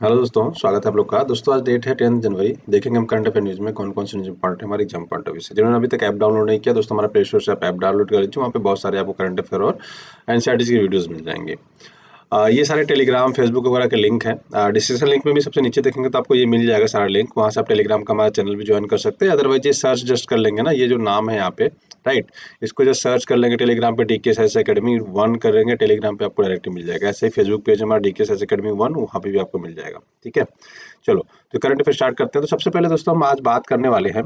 Hello दोस्तों, स्वागत है आप लोग का। दोस्तों आज डेट है 10 जनवरी। देखेंगे हम करंट अफेयर न्यूज़ में कौन कौन सी न्यूज़ इंपॉर्टेंट है हमारी एग्जाम पॉइंट ऑफ व्यू से। जिन्होंने अभी तक ऐप डाउनलोड नहीं किया दोस्तों, हमारा प्ले स्टोर से आप ऐप डाउनलोड कर लीजिए। वहाँ पे बहुत सारे आपको करंट अफेयर और एनसीईआरटी की वीडियोस मिल जाएंगे। ये सारे टेलीग्राम, फेसबुक वगैरह के लिंक हैं। डिस्क्रिप्शन लिंक में भी सबसे नीचे देखेंगे तो आपको ये मिल जाएगा सारा लिंक। वहाँ से आप टेलीग्राम का हमारा चैनल भी ज्वाइन कर सकते हैं। अदरवाइज ये सर्च जस्ट कर लेंगे ना, ये जो नाम है यहाँ पे, राइट, इसको जस्ट सर्च कर लेंगे टेलीग्राम पे, डीके साइंस एकेडमी 1 करेंगे, टेलीग्राम पे आपको डायरेक्ट मिल जाएगा। ऐसे ही फेसबुक पेज हमारा डीके साइंस एकेडमी 1, वहाँ पे भी आपको मिल जाएगा। ठीक है, चलो तो करंट अफेयर स्टार्ट करते हैं। तो सबसे पहले दोस्तों हम आज बात करने वाले हैं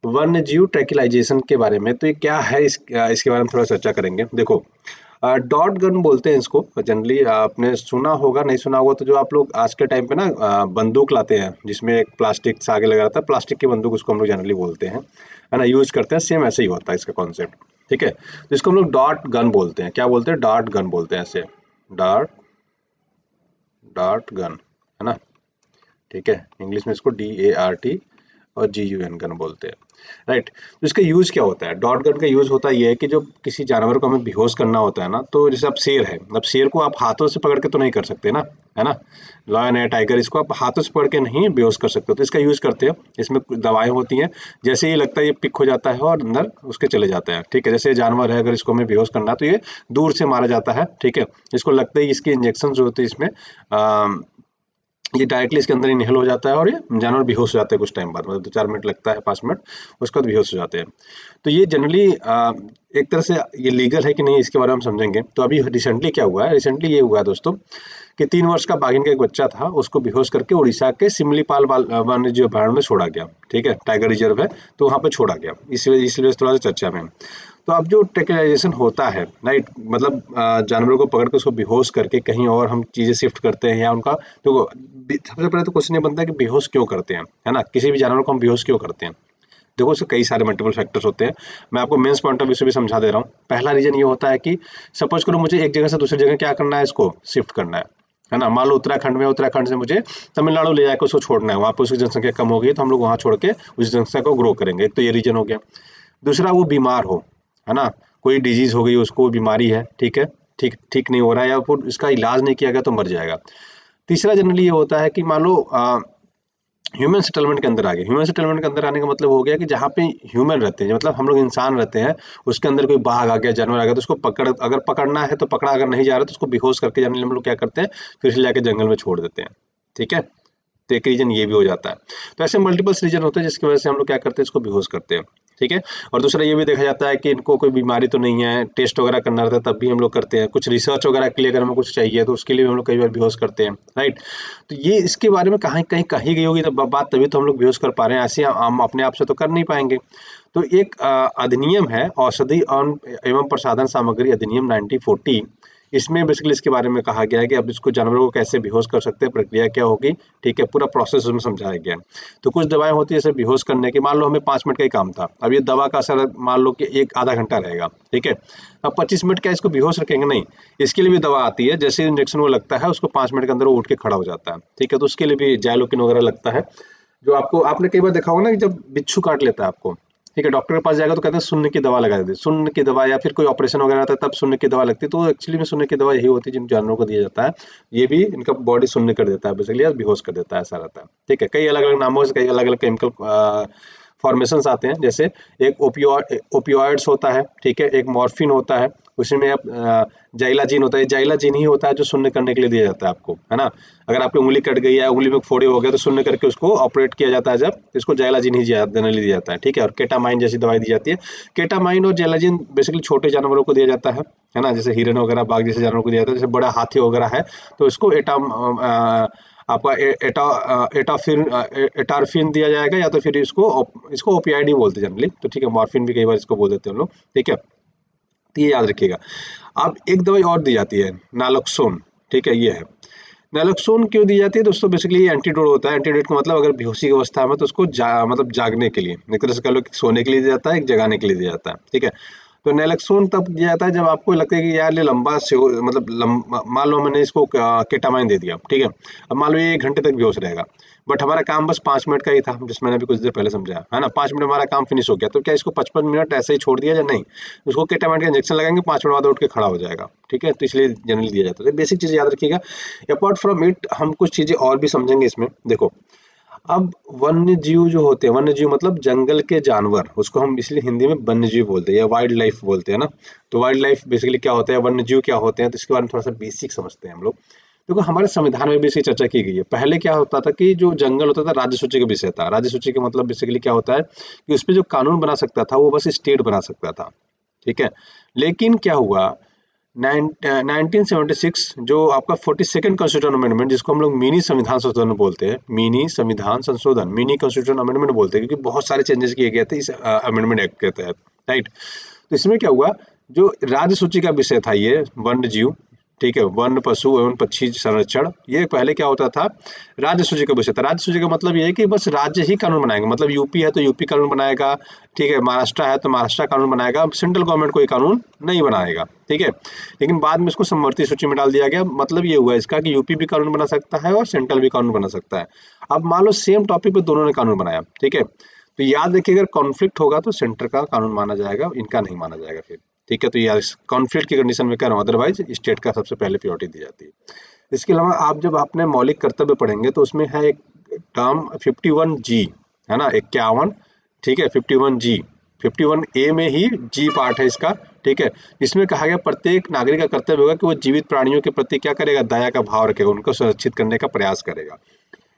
वन्य जीव ट्रैंक्विलाइजेशन के बारे में। तो ये क्या है, इसके बारे में थोड़ा चर्चा करेंगे। देखो, डॉट गन बोलते हैं इसको। जनरली आपने सुना होगा, नहीं सुना होगा तो जो आप लोग आज के टाइम पे ना बंदूक लाते हैं जिसमें एक प्लास्टिक से आगे लगा रहता है, प्लास्टिक की बंदूक उसको हम लोग जनरली बोलते हैं, है ना, यूज करते हैं। सेम ऐसे ही होता है इसका कॉन्सेप्ट। ठीक है, तो इसको हम लोग डॉट गन बोलते हैं। क्या बोलते हैं? डॉट गन बोलते हैं, ऐसे डॉट डॉट गन, है ना। ठीक है, इंग्लिश में इसको DART और GUN गन बोलते हैं, राइट। तो इसका यूज क्या होता है? डॉट गन का यूज होता ये है कि जो किसी जानवर को हमें बेहोश करना होता है ना, तो जैसे अब शेर है, अब शेर को आप हाथों से पकड़ के तो नहीं कर सकते ना, है ना। लॉयन है, टाइगर, इसको आप हाथों से पकड़ के नहीं बेहोश कर सकते हो, तो इसका यूज करते हैं। इसमें कुछ दवाएं होती हैं, जैसे ये लगता है ये पिक हो जाता है और अंदर उसके चले जाते हैं। ठीक है, जैसे ये जानवर है, अगर इसको हमें बेहोश करना है तो ये दूर से मारा जाता है। ठीक है, इसको लगता है इसकी इंजेक्शन जो होती है इसमें ये डायरेक्टली इसके अंदर इनहेल हो जाता है और ये जानवर बेहोश हो जाते हैं कुछ टाइम बाद, मतलब 2-4 मिनट लगता है, 5 मिनट, उसके बाद बेहोश हो जाते हैं। तो ये जनरली एक तरह से ये लीगल है कि नहीं, इसके बारे में हम समझेंगे। तो अभी रिसेंटली क्या हुआ है, रिसेंटली ये हुआ है दोस्तों कि 3 वर्ष का बाघिन का एक बच्चा था, उसको बेहोश करके उड़ीसा के सिमलीपाल वन्य जीव अभयारण्य में छोड़ा गया। ठीक है, टाइगर रिजर्व है, तो वहाँ पे छोड़ा गया। इसलिए थोड़ा सा चर्चा में है। तो अब जो ट्रैंक्विलाइजेशन होता है, राइट, मतलब जानवरों को पकड़ के उसको बेहोश करके कहीं और हम चीजें शिफ्ट करते हैं या उनका, देखो सबसे पहले तो क्वेश्चन ये बनता है कि बेहोश क्यों करते हैं, है ना। किसी भी जानवर को हम बेहोश क्यों करते हैं? देखो उसके कई सारे मल्टीपल फैक्टर्स होते हैं। मैं आपको मेंस पॉइंट ऑफ व्यू से भी समझा दे रहा हूँ। पहला रीजन ये होता है कि सपोज करो मुझे एक जगह से दूसरी जगह क्या करना है, इसको शिफ्ट करना है ना। मान लो उत्तराखंड में, उत्तराखंड से मुझे तमिलनाडु ले जाकर उसको छोड़ना है, वहाँ पर उसकी जनसंख्या कम हो गई तो हम लोग वहाँ छोड़ के उस जनसंख्या को ग्रो करेंगे। एक तो ये रीजन हो गया। दूसरा, वो बीमार हो, है ना, कोई डिजीज हो गई, उसको बीमारी है, ठीक है, ठीक ठीक नहीं हो रहा है या फिर इसका इलाज नहीं किया गया तो मर जाएगा। तीसरा जनरली ये होता है कि मान लो ह्यूमन सेटलमेंट के अंदर आ गए। ह्यूमन सेटलमेंट के अंदर आने का मतलब हो गया कि जहाँ पे ह्यूमन रहते हैं, मतलब हम लोग इंसान रहते हैं, उसके अंदर कोई बाघ आ गया, जानवर आ गया, तो उसको अगर पकड़ना है तो पकड़ा, अगर नहीं जा रहा तो उसको बेहोश करके जनरली हम लोग क्या करते हैं, फिर से जाके जंगल में छोड़ देते हैं। ठीक है, तो एक रीजन ये भी हो जाता है। तो ऐसे मल्टीपल रीजन होते हैं जिसकी वजह से हम लोग क्या करते हैं, इसको बेहोश करते हैं। ठीक है, और दूसरा ये भी देखा जाता है कि इनको कोई बीमारी तो नहीं है, टेस्ट वगैरह करना रहता है तब भी हम लोग करते हैं। कुछ रिसर्च वगैरह के लिए अगर हमें कुछ चाहिए तो उसके लिए भी हम लोग कई बार बेहोश करते हैं, राइट। तो ये इसके बारे में कहीं कहीं कही गई होगी तब बात, तभी तो हम लोग बेहोश कर पा रहे हैं। ऐसे हम अपने आप से तो कर नहीं पाएंगे। तो एक अधिनियम है, औषधि एवं प्रसाधन सामग्री अधिनियम 1940। इसमें बेसिकली इसके बारे में कहा गया है कि अब इसको जानवरों को कैसे बेहोश कर सकते हैं, प्रक्रिया क्या होगी। ठीक है, पूरा प्रोसेस उसमें समझाया गया है। तो कुछ दवाएं होती है जैसे बेहोश करने की, मान लो हमें 5 मिनट का ही काम था, अब ये दवा का असर मान लो कि एक आधा घंटा रहेगा। ठीक है, अब 25 मिनट क्या इसको बेहोश रखेंगे? नहीं, इसके लिए भी दवा आती है। जैसे इंजेक्शन वो लगता है, उसको 5 मिनट के अंदर वो उठ के खड़ा हो जाता है। ठीक है, तो उसके लिए भी जाइलोकिन वगैरह लगता है। जो आपको, आपने कई बार देखा होगा ना कि जब बिच्छू काट लेता है आपको, ठीक है, डॉक्टर के पास जाएगा तो कहते हैं शून्य की दवा लगा देते हैं, शून्य की दवा, या फिर कोई ऑपरेशन वगैरह आता है तब शून्य की दवा लगती है। तो एक्चुअली में शून्य की दवा यही होती है जिन जानवरों को दिया जाता है। ये भी इनका बॉडी शून्य कर देता है बेसिकली, या बेहोश कर देता है, ऐसा रहता है। ठीक है, कई अलग अलग नामों से कई अलग अलग केमिकल फॉर्मेशंस आते हैं। जैसे एक ओपियोइड्स होता है, ठीक है, एक मॉर्फिन होता है, उसी में आप जाइलाजीन होता है। जाइलाजीन ही होता है जो शून्य करने के लिए दिया जाता है आपको, है ना। अगर आपकी उंगली कट गई है, उंगली में फोड़े हो गए, तो शून्य करके उसको ऑपरेट किया जाता है जब, इसको जाइलाजीन ही जनरली दिया जाता है। ठीक है, और केटामाइन जैसी दवाई दी जाती है। केटामाइन और जाइलाजीन बेसिकली छोटे जानवरों को दिया जाता है ना, जैसे हिरन वगैरह, बाघ जैसे जानवरों को दिया जाता है। जैसे बड़ा हाथी वगैरह है तो इसको आपका एटारफिन दिया जाएगा, या तो फिर इसको ओपीआईड ही बोलते हैं जनरली। तो ठीक है, मॉर्फिन भी कई बार इसको बोल देते हैं हम लोग। ठीक है, तो ये याद रखिएगा। अब एक दवाई और दी जाती है, नालोक्सोन। ठीक है, ये है नैलोक्सोन। क्यों दी जाती है दोस्तों? बेसिकली ये एंटीडोट होता है। एंटीडोट का मतलब अगर बेहोशी की अवस्था में तो उसको मतलब जागने के लिए, एक तरह से कह लो कि सोने के लिए दिया जाता है, एक जगाने के लिए दिया जाता है। ठीक है, तो नैलक्सोन तब दिया जाता है जब आपको लगता है कि यार ये लंबा से मतलब मान लो मैंने इसको केटामाइन दे दिया, ठीक है, अब मान लो ये 1 घंटे तक बेहोश रहेगा, बट हमारा काम बस 5 मिनट का ही था, जिस मैंने अभी कुछ देर पहले समझाया है ना, 5 मिनट हमारा काम फिनिश हो गया, तो क्या इसको 55 मिनट ऐसे ही छोड़ दिया या नहीं, उसको केटामाइन का इंजेक्शन लगाएंगे, 5 मिनट बाद उठ के खड़ा हो जाएगा, ठीक है, तो इसलिए जनरली दिया जाता है। बेसिक चीज याद रखिएगा। अपार्ट फ्रॉम इट हम कुछ चीजें और भी समझेंगे इसमें। देखो, अब वन्य जीव जो होते हैं, वन्य जीव मतलब जंगल के जानवर, उसको हम इसलिए हिंदी में वन्य जीव बोलते हैं या वाइल्ड लाइफ बोलते हैं ना। तो वाइल्ड लाइफ बेसिकली क्या होता है, वन्य जीव क्या होते हैं, तो इसके बारे में थोड़ा सा बेसिक समझते हैं हम लोग। देखो, हमारे संविधान में भी इसकी चर्चा की गई है। पहले क्या होता था कि जो जंगल होता था राज्य सूची का विषय था। राज्य सूची का मतलब बेसिकली क्या होता है कि उस पे जो कानून बना सकता था वो बस स्टेट बना सकता था, ठीक है। लेकिन क्या हुआ, 1976 जो आपका 42nd कॉन्स्टिट्यूशन अमेंडमेंट, जिसको हम लोग मिनी संविधान संशोधन बोलते हैं, मिनी संविधान संशोधन, मिनी कॉन्स्टिट्यूशन अमेंडमेंट बोलते हैं, क्योंकि बहुत सारे चेंजेस किए गए थे इस अमेंडमेंट एक्ट के तहत, राइट। तो इसमें क्या हुआ, जो राज्य सूची का विषय था ये वन्य जीव, ठीक है, वन्य पशु एवं पक्षी संरक्षण, ये पहले क्या होता था, राज्य सूची का विषय था। राज्य सूची का मतलब ये है कि बस राज्य ही कानून बनाएगा, मतलब यूपी है तो यूपी कानून बनाएगा, ठीक है, महाराष्ट्र है तो महाराष्ट्र कानून बनाएगा, सेंट्रल गवर्नमेंट कोई कानून नहीं बनाएगा, ठीक है। लेकिन बाद में इसको समवर्ती सूची में डाल दिया गया। मतलब ये हुआ इसका कि यूपी भी कानून बना सकता है और सेंट्रल भी कानून बना सकता है। अब मान लो सेम टॉपिक पे दोनों ने कानून बनाया, ठीक है, तो याद रखिए अगर कॉन्फ्लिक्ट होगा तो सेंटर का कानून माना जाएगा, इनका नहीं माना जाएगा फिर, ठीक है। तो यार कॉन्फ्लिक्ट की कंडीशन में कह रहा हूँ, अदरवाइज स्टेट का सबसे पहले प्रायोरिटी दी जाती है। इसके अलावा आप जब अपने मौलिक कर्तव्य पढ़ेंगे तो उसमें है एक टर्म 51G, है ना, 51, ठीक है, 51G, 51A में ही जी पार्ट है इसका, ठीक है। इसमें कहा गया प्रत्येक नागरिक का कर्तव्य होगा कि वो जीवित प्राणियों के प्रति क्या करेगा, दया का भाव रखेगा, उनको सुरक्षित करने का प्रयास करेगा।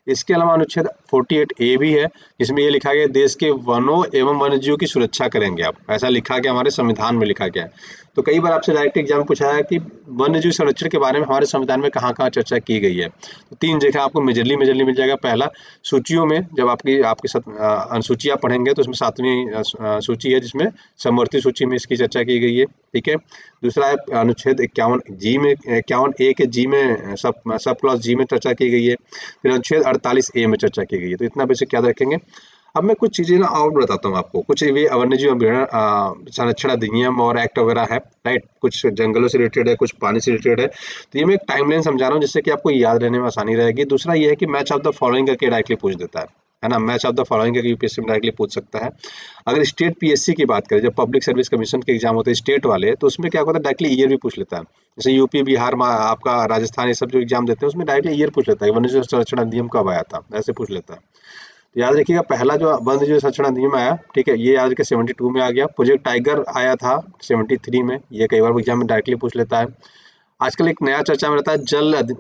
इसके अलावा अनुच्छेद 48A भी है, जिसमें ये लिखा गया देश के वनों एवं वन्यजीव की सुरक्षा करेंगे आप, ऐसा लिखा गया, हमारे संविधान में लिखा गया है। तो कई बार आपसे डायरेक्ट एग्जाम पूछा है कि वन्यजीव संरक्षण के बारे में हमारे संविधान में कहाँ कहाँ चर्चा की गई है, तो 3 जगह आपको मेजरली मेजरली मिल जाएगा। पहला, सूचियों में, जब आपकी आपके साथ अनुसूचियाँ पढ़ेंगे तो उसमें 7वीं सूची है जिसमें समवर्ती सूची में इसकी चर्चा की गई है, ठीक है। दूसरा है अनुच्छेद 51G में, 51A के जी में, सब क्लॉज जी में चर्चा की गई है। फिर अनुच्छेद 48A में चर्चा की गई है। तो इतना बेसिक याद रखेंगे। अब मैं कुछ चीजें ना और बताता हूँ आपको, कुछ ये वन्यजीव संरक्षण अधिनियम और एक्ट वगैरह है, राइट, कुछ जंगलों से रिलेटेड है, कुछ पानी से रिलेटेड है। तो ये मैं एक टाइमलाइन समझा रहा हूँ जिससे कि आपको याद रहने में आसानी रहेगी। दूसरा ये है कि मैच ऑफ द फॉलोइंग करके डायरेक्टली पूछ देता है ना, मैच ऑफ द फॉलोइंग करके यूपीएससी में डायरेक्टली पूछ सकता है। अगर स्टेट पीएससी की बात करें, जब पब्लिक सर्विस कमीशन के एग्जाम होते हैं स्टेट वाले, तो उसमें क्या होता है, डायरेक्टली ईयर भी पूछ लेता है। जैसे यूपी, बिहार, आपका राजस्थान, ये सब जो एग्जाम देते हैं उसमें डायरेक्टली ईयर पूछ लेता है, वन्यजीव संरक्षण अधिनियम कब आया था, ऐसे पूछ लेता है। तो याद रखिएगा पहला जो वन्यजीव संरक्षण अधिनियम आया, ठीक है, ये याद रखिए 72 में आ गया। प्रोजेक्ट टाइगर आया था 73 में, ये कई बार एग्जाम में डायरेक्टली पूछ लेता है। आजकल एक नया चर्चा में रहता है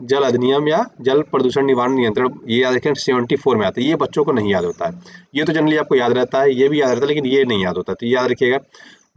जल अधिनियम या जल प्रदूषण निवारण नियंत्रण, ये याद रखें 74 में आता है। ये बच्चों को नहीं याद होता है, ये तो जनरली आपको याद रहता है, ये भी याद रहता है, लेकिन ये नहीं याद होता, तो ये याद रखिएगा।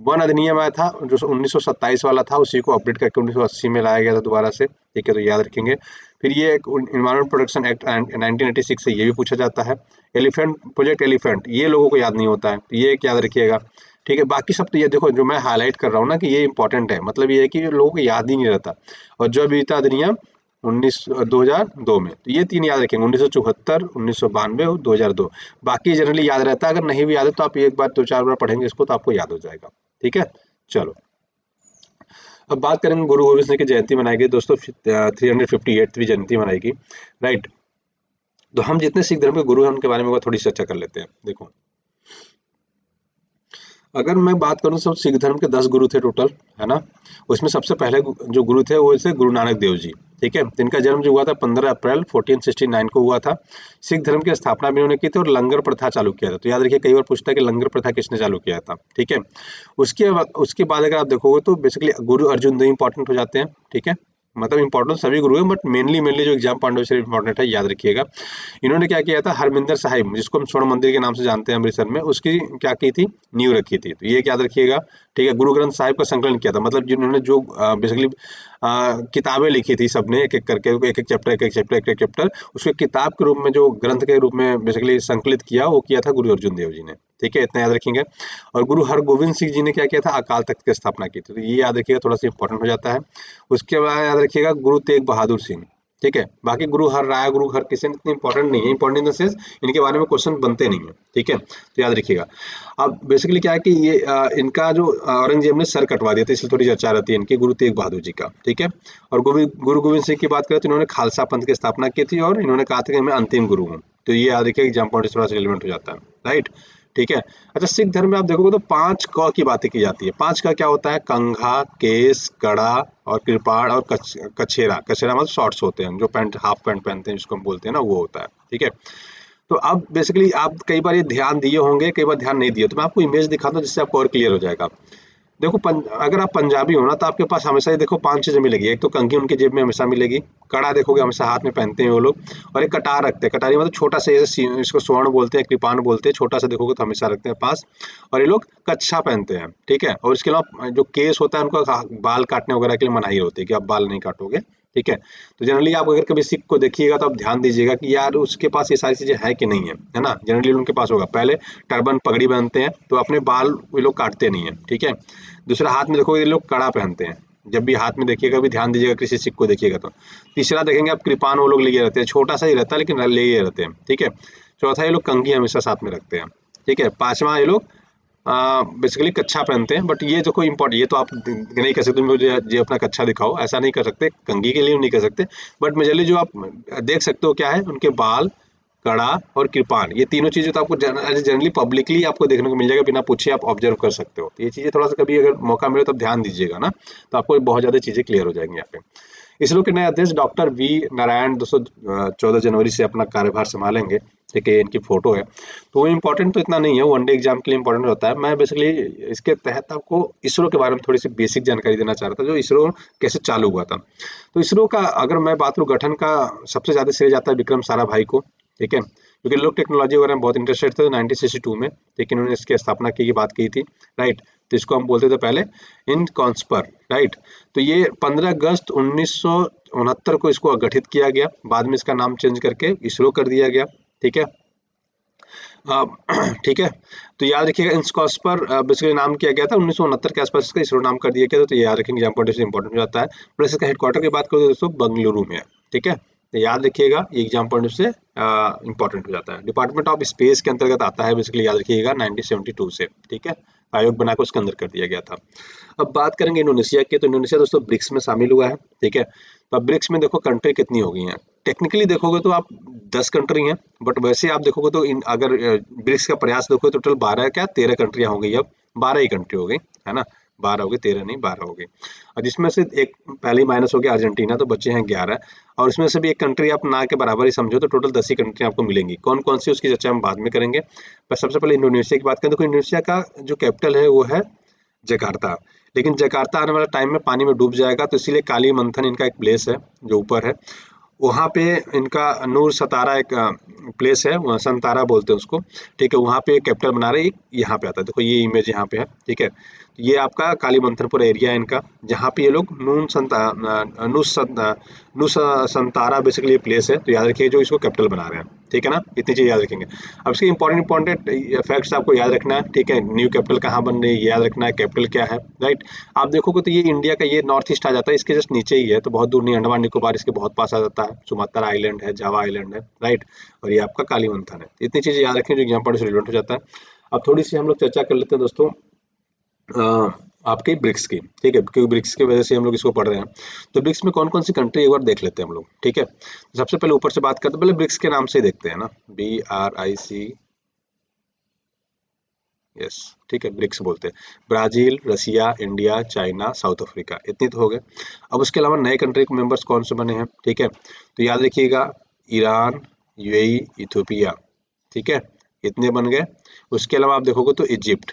वन अधिनियम आया था जो 1927 वाला था, उसी को अपडेट करके 1980 में लाया गया था दोबारा से, ठीक है, तो याद रखेंगे। फिर ये इन्वायरमेंट प्रोटेक्शन एक्ट 1986 से ये भी पूछा जाता है। एलिफेंट, प्रोजेक्ट एलिफेंट, ये लोगों को याद नहीं होता है, तो ये एक याद रखिएगा, ठीक है। बाकी सब तो ये देखो जो मैं हाईलाइट कर रहा हूँ ना कि ये इंपॉर्टेंट है, मतलब ये है कि लोगों को याद ही नहीं रहता। और जो विविधता अधिनियम 2002 में, तो ये 3 याद रखेंगे, 1974, 1992 और 2002। बाकी जनरली याद रहता है, अगर नहीं भी याद है तो आप एक बार 2-4 बार पढ़ेंगे इसको तो आपको याद हो जाएगा, ठीक है। चलो, अब बात करेंगे गुरु गोविंद सिंह की जयंती मनाई गई दोस्तों, 358वीं जयंती मनाई गई, राइट। तो हम जितने सिख धर्म के गुरु हैं उनके बारे में थोड़ी चर्चा कर लेते हैं। देखो, अगर मैं बात करूं, सब सिख धर्म के 10 गुरु थे टोटल, है ना। उसमें सबसे पहले जो गुरु थे वो थे गुरु नानक देव जी, ठीक है, जिनका जन्म जो हुआ था 15 अप्रैल 1469 को हुआ था। सिख धर्म की स्थापना भी उन्होंने की थी और लंगर प्रथा चालू किया था। तो याद रखिए कई बार पूछता है कि लंगर प्रथा किसने चालू किया था, ठीक है। उसके बाद अगर आप देखोगे तो बेसिकली गुरु अर्जुन देव इंपॉर्टेंट हो जाते हैं, ठीक है। मतलब इंपॉर्टेंट सभी गुरु हैं, बट मेनली जो एग्जाम पॉइंट ऑफ से इंपॉर्टेंट है, याद रखिएगा। इन्होंने क्या किया था, हरमिंदर साहिब, जिसको हम स्वर्ण मंदिर के नाम से जानते हैं अमृतसर में, उसकी क्या की थी, नींव रखी थी, तो ये याद रखिएगा, ठीक है। गुरु ग्रंथ साहिब का संकलन किया था, मतलब जिन्होंने जो बेसिकली किताबें लिखी थी सबने, एक एक करके, एक एक चैप्टर, एक एक चैप्टर, एक एक चैप्टर, उसको किताब के रूप में, जो ग्रंथ के रूप में बेसिकली संकलित किया, वो किया था गुरु अर्जुन देव जी ने, ठीक है, इतना याद रखेंगे। और गुरु हरगोविंद सिंह जी ने क्या किया था, अकाल तख्त की स्थापना की थी, तो ये याद रखिएगा, थोड़ा सा इंपॉर्टेंट हो जाता है। उसके बाद याद रखिएगा गुरु तेग बहादुर सिंह, ठीक है। बाकी गुरु हर राय, गुरु हर किसी इतनी इंपॉर्टेंट नहीं है, इंपॉर्टेंट इन द सेंस इनके बारे में क्वेश्चन बनते नहीं है, ठीक है, तो याद रखिएगा। अब बेसिकली क्या है कि ये इनका जो औरंगजेब ने सर कटवा दिया था, इसलिए थोड़ी चर्चा रहती है इनकी, गुरु तेग बहादुर जी का, ठीक है। और गुरु गोविंद सिंह की बात करें तो इन्होंने खालसा पंथ की स्थापना की थी और इन्होंने कहा था कि मैं अंतिम गुरु हूँ, तो ये याद रखिए एग्जाम पॉइंट थोड़ा सा रिलेवेंट हो जाता है, राइट, ठीक है। अच्छा, सिख धर्म में आप देखोगे तो 5 क की बातें की जाती है। 5 का क्या होता है? कंघा, केस, कड़ा और कृपाण और कछेरा। कछेरा मतलब शॉर्ट्स होते हैं, जो पैंट हाफ पैंट पहनते हैं जिसको हम बोलते हैं ना, वो होता है, ठीक है। तो अब बेसिकली आप कई बार ये ध्यान दिए होंगे, कई बार ध्यान नहीं दिए, तो मैं आपको इमेज दिखाता हूँ जिससे आपको और क्लियर हो जाएगा। देखो अगर आप पंजाबी हो ना तो आपके पास हमेशा ही देखो 5 चीजें मिलेगी। एक तो कंघी उनकी जेब में हमेशा मिलेगी, कड़ा देखोगे हमेशा हाथ में पहनते हैं वो लोग, और एक कटार रखते हैं। कटारी मतलब छोटा सा, इसको स्वर्ण बोलते हैं, कृपाण बोलते हैं, छोटा सा देखोगे तो हमेशा रखते हैं पास। और ये लोग कच्छा पहनते हैं, ठीक है। और इसके अलावा जो केस होता है उनका बाल काटने वगैरह के लिए मनाही होती है कि आप बाल नहीं काटोगे, ठीक है। तो जनरली आप अगर कभी सिख को देखिएगा तो आप ध्यान दीजिएगा कि यार उसके पास ये सारी चीजें है कि नहीं है ना। जनरली उनके पास होगा। पहले टर्बन पगड़ी बांधते हैं, तो अपने बाल ये लोग काटते नहीं है, ठीक है। दूसरा, हाथ में देखोगे ये लोग कड़ा पहनते हैं, जब भी हाथ में देखिएगा भी ध्यान दीजिएगा किसी सिख को देखिएगा तो। तीसरा देखेंगे आप, कृपान वो लोग लिए रहते हैं, छोटा सा ही रहता है लेकिन लिए रहते हैं, ठीक है। चौथा, ये लोग कंघी हमेशा साथ में रखते हैं, ठीक है। पांचवा, ये लोग बेसिकली कच्छा पहनते हैं, बट ये देखो इम्पोर्टेंट, ये तो आप नहीं कर सकते मुझे ये अपना कच्छा दिखाओ, ऐसा नहीं कर सकते, कंघी के लिए नहीं कर सकते। बट मेजरली जो आप देख सकते हो क्या है, उनके बाल, कड़ा और कृपान, ये तीनों चीजें तो आपको जनरली पब्लिकली आपको देखने को मिल जाएगा, बिना पूछे आप ऑब्जर्व कर सकते हो। तो ये चीजें थोड़ा सा कभी अगर मौका मिले तो ध्यान दीजिएगा ना, तो आपको बहुत ज्यादा चीजें क्लियर हो जाएंगी यहाँ पे। इसरो के नए अध्यक्ष डॉक्टर वी नारायण 214 जनवरी से अपना कार्यभार संभालेंगे, ठीक है। इनकी फोटो है, तो वो इम्पोर्टेंट तो इतना नहीं है, वनडे एग्जाम के लिए इंपॉर्टेंट होता है। मैं बेसिकली इसके तहत आपको इसरो के बारे में थोड़ी सी बेसिक जानकारी देना चाह रहा था, जो इसरो कैसे चालू हुआ था। तो इसरो का अगर मैं बात करूँ, गठन का सबसे ज्यादा श्रेय जाता है विक्रम साराभाई को, ठीक है, क्योंकि लोग टेक्नोलॉजी वगैरह में बहुत इंटरेस्टेड थे। तो 1962 में, लेकिन उन्होंने इसकी स्थापना की बात की थी, राइट। तो इसको हम बोलते थे पहले इन कॉन्स्पर, राइट। तो ये 15 अगस्त 1969 को इसको गठित किया गया, बाद में इसका नाम चेंज करके इसरो कर दिया गया, ठीक है। ठीक है। तो याद रखिएगा, इंस्कॉस पर बेसिकली नाम किया गया था 1969 के आसपास, इसका इसरो नाम कर दिया गया था। तो ये याद रखेंगे, एग्जाम पॉइंट से इंपॉर्टेंट हो जाता है। प्लस इसका हेडक्वार्टर की बात करें तो दोस्तों बेंगलुरु में है, ठीक है। तो याद रखिएगा, ये एग्जाम पॉइंट से इंपॉर्टेंट हो जाता है। डिपार्टमेंट ऑफ स्पेस के अंतर्गत आता है, बेसिकली याद रखिएगा 1972 से, ठीक है। आयोग बनाकर उसके अंदर कर दिया गया था। अब बात करेंगे इंडोनेशिया की, तो इंडोनेशिया दोस्तों ब्रिक्स में शामिल हुआ है, ठीक है। तो अब ब्रिक्स में देखो कंट्री कितनी हो गई हैं, टेक्निकली देखोगे तो आप 10 कंट्री हैं, बट वैसे आप देखोगे तो अगर ब्रिक्स का प्रयास देखोगे तो टोटल 12 क्या 13 कंट्रियां हो गई। अब 12 ही कंट्री हो गई, है ना। 12 हो गई, 13 नहीं 12 हो गई। और जिसमें से एक पहले ही माइनस हो गया अर्जेंटीना, तो बचे हैं 11। और इसमें से भी एक कंट्री आप ना के बराबर ही समझो, तो टोटल 10 ही कंट्री आपको मिलेंगी। कौन कौन सी, उसकी चर्चा हम बाद में करेंगे। पर सबसे पहले इंडोनेशिया की बात करें, तो इंडोनेशिया का जो कैपिटल है वो है जकार्ता। लेकिन जकार्ता आने वाले टाइम में पानी में डूब जाएगा, तो इसीलिए काली मंथन इनका एक प्लेस है जो ऊपर है, वहाँ पे इनका नूर सतारा एक प्लेस है, वहाँ संतारा बोलते हैं उसको, ठीक है। वहाँ पे कैपिटल बना रहे, यहाँ पे आता है, देखो ये इमेज यहाँ पे है, ठीक है। ये आपका कालीमंथनपुर एरिया है इनका, जहाँ पे ये लोग नूस संतारा बेसिकली प्लेस है। तो याद रखिए, जो इसको कैपिटल बना रहे हैं, ठीक है ना। इतनी चीज याद रखेंगे। अब इसके इंपॉर्टेंट फैक्ट्स आपको याद रखना है, ठीक है। न्यू कैपिटल कहाँ बन रही है ये याद रखना है, कैपिटल क्या है, राइट। आप देखोगे तो ये इंडिया का ये नॉर्थ ईस्ट आ जाता है, इसके जस्ट नीचे ही है, तो बहुत दूर नहीं, अंडमान निकोबार इसके बहुत पास आ जाता है, सुमात्रा आइलैंड है, जावा आइलैंड है, राइट। और ये आपका कालीमंथन है। इतनी चीजें याद रखें जो एग्जाम पॉइंट से रिलेवेंट हो जाता है। अब थोड़ी सी हम लोग चर्चा कर लेते हैं दोस्तों आपके ब्रिक्स की, ठीक है, क्योंकि ब्रिक्स की वजह से हम लोग इसको पढ़ रहे हैं। तो ब्रिक्स में कौन कौन सी कंट्री एक बार देख लेते हैं हम लोग, ठीक है। सबसे पहले ऊपर से बात करते हैं, पहले ब्रिक्स के नाम से ही देखते हैं ना, BRIC, यस, ठीक है, ब्रिक्स बोलते हैं। ब्राजील, रसिया, इंडिया, चाइना, साउथ अफ्रीका, इतनी तो हो गए। अब उसके अलावा नए कंट्री के मेंबर्स कौन से बने हैं, ठीक है। तो याद रखिएगा, ईरान, UAE, इथियोपिया, ठीक है, इतने बन गए। उसके अलावा आप देखोगे तो इजिप्ट।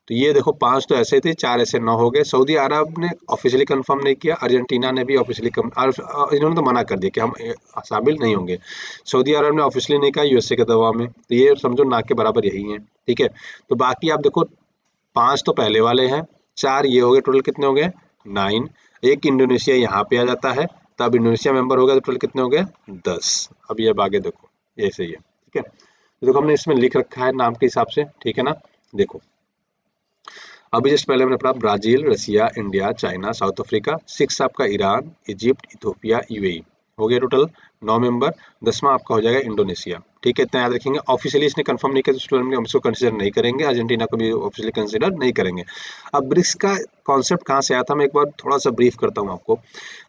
तो ये देखो 5 तो ऐसे थे, 4 ऐसे 9 हो गए। सऊदी अरब ने ऑफिशियली कंफर्म नहीं किया, अर्जेंटीना ने भी ऑफिशियली इन्होंने तो मना कर दिया कि हम शामिल नहीं होंगे। सऊदी अरब ने ऑफिशियली नहीं कहा, USA के दबाव में। तो ये समझो ना के बराबर यही है, ठीक है। तो बाकी आप देखो 5 तो पहले वाले हैं, 4 ये हो गए, टोटल कितने हो गए 9। एक इंडोनेशिया यहाँ पे आ जाता है, तब इंडोनेशिया मेंबर हो गया, तो टोटल कितने हो गए 10। अब ये आगे देखो, ये सही है, ठीक है। तो देखो हमने इसमें लिख रखा है नाम के हिसाब से, ठीक है ना। देखो अभी जस्ट पहले हमने पढ़ा ब्राजील, रसिया, इंडिया, चाइना, साउथ अफ्रीका। 6 आपका ईरान, इजिप्ट, इथियोपिया, UAE, हो गया टोटल 9 मेंबर। 10वां आपका हो जाएगा इंडोनेशिया। ठीक है, इतना याद रखेंगे। ऑफिशियली इसने कंफर्म नहीं किया तो स्टूडेंट हम इसको कंसीडर नहीं करेंगे, अर्जेंटीना को भी ऑफिशियली कंसीडर नहीं करेंगे। अब ब्रिक्स का कॉन्सेप्ट कहाँ से आया था, मैं एक बार थोड़ा सा ब्रीफ करता हूँ आपको।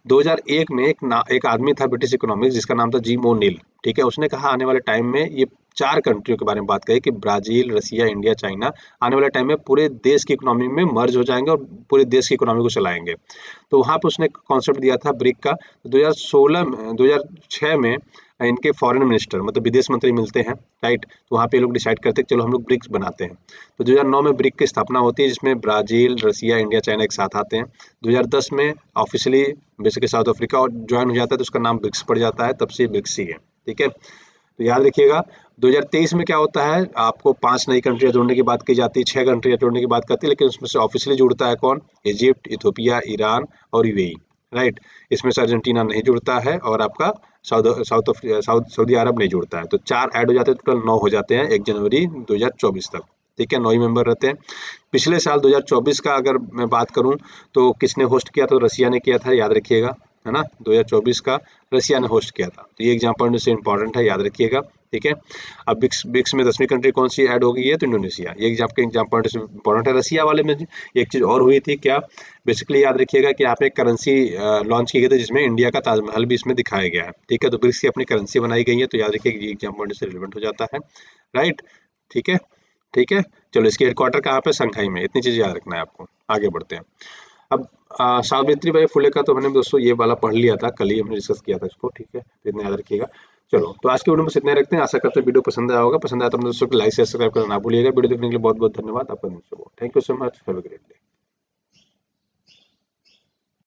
2001 में एक आदमी था ब्रिटिश इकोनॉमिक्स जिसका नाम था जिम ओ'नील। ठीक है, उसने कहा आने वाले टाइम में ये 4 कंट्रियों के बारे में बात कही कि ब्राजील, रसिया, इंडिया, चाइना आने वाले टाइम में पूरे देश की इकोनॉमी में मर्ज हो जाएंगे और पूरे देश की इकोनॉमी को चलाएंगे। तो वहाँ पे उसने कॉन्सेप्ट दिया था ब्रिक का। 2016 में 2006 में इनके फॉरेन मिनिस्टर मतलब विदेश मंत्री मिलते हैं, राइट। तो वहाँ पे लोग डिसाइड करते हैं चलो हम लोग ब्रिक्स बनाते हैं। तो 2009 में ब्रिक की स्थापना होती है जिसमें ब्राजील, रसिया, इंडिया, चाइना एक साथ आते हैं। 2010 में ऑफिशियली बेसिकली साउथ अफ्रीका और ज्वाइन हो जाता है तो उसका नाम ब्रिक्स पड़ जाता है, तब से ब्रिक्स ही है। ठीक है, तो याद रखिएगा 2023 में क्या होता है, आपको 5 नई कंट्रियां जोड़ने की बात की जाती है, 6 कंट्रियां जोड़ने की बात करती है, लेकिन उसमें से ऑफिशियली जुड़ता है कौन, इजिप्ट, इथोपिया, ईरान और यूएई, राइट। इसमें से अर्जेंटीना नहीं जुड़ता है और आपका सऊदी अरब नहीं जुड़ता है। तो 4 ऐड हो जाते हैं, टोटल 9 हो जाते हैं 1 जनवरी 2024 तक। ठीक है, 9 ही मेंबर रहते हैं। पिछले साल 2024 का अगर मैं बात करूं तो किसने होस्ट किया, तो रसिया ने किया था, याद रखिएगा, है ना। 2024 का रसिया ने होस्ट किया था, तो ये एग्जाम पॉइंट से इंपॉर्टेंट है, याद रखिएगा। ठीक है, अब ब्रिक्स में 10वीं कंट्री कौन सी ऐड हो गई है, तो इंडोनेशिया। ये एग्जाम पॉइंट से इंपॉर्टेंट है। रसिया वाले में एक चीज और हुई थी क्या, बेसिकली याद रखिएगा कि यहाँ पे एक करेंसी लॉन्च की गई थी जिसमें इंडिया का ताजमहल भी इसमें दिखाया गया है। ठीक है, तो ब्रिक्स की अपनी करेंसी बनाई गई है, तो याद रखिएगा ये एग्जाम पॉइंट से रिलेवेंट हो जाता है, राइट। ठीक है, ठीक है, चलो इसकी हेडक्वार्टर कहाँ पे, शंघाई में। इतनी चीज याद रखना है आपको। आगे बढ़ते हैं। अब सावित्री बाई फुले का तो मैंने दोस्तों ये वाला पढ़ लिया था, कल ही हमने डिस्कस किया था इसको। ठीक है, तो इतना याद रखिएगा। चलो, तो आज के वीडियो में इतना रखते हैं। आशा करते हैं वीडियो पसंद आया होगा। पसंद आया तो अपने दोस्तों को लाइक सब्सक्राइब करना ना भूलिएगा। वीडियो देखने के लिए बहुत बहुत धन्यवाद आपका। Thank you so much, have a great day.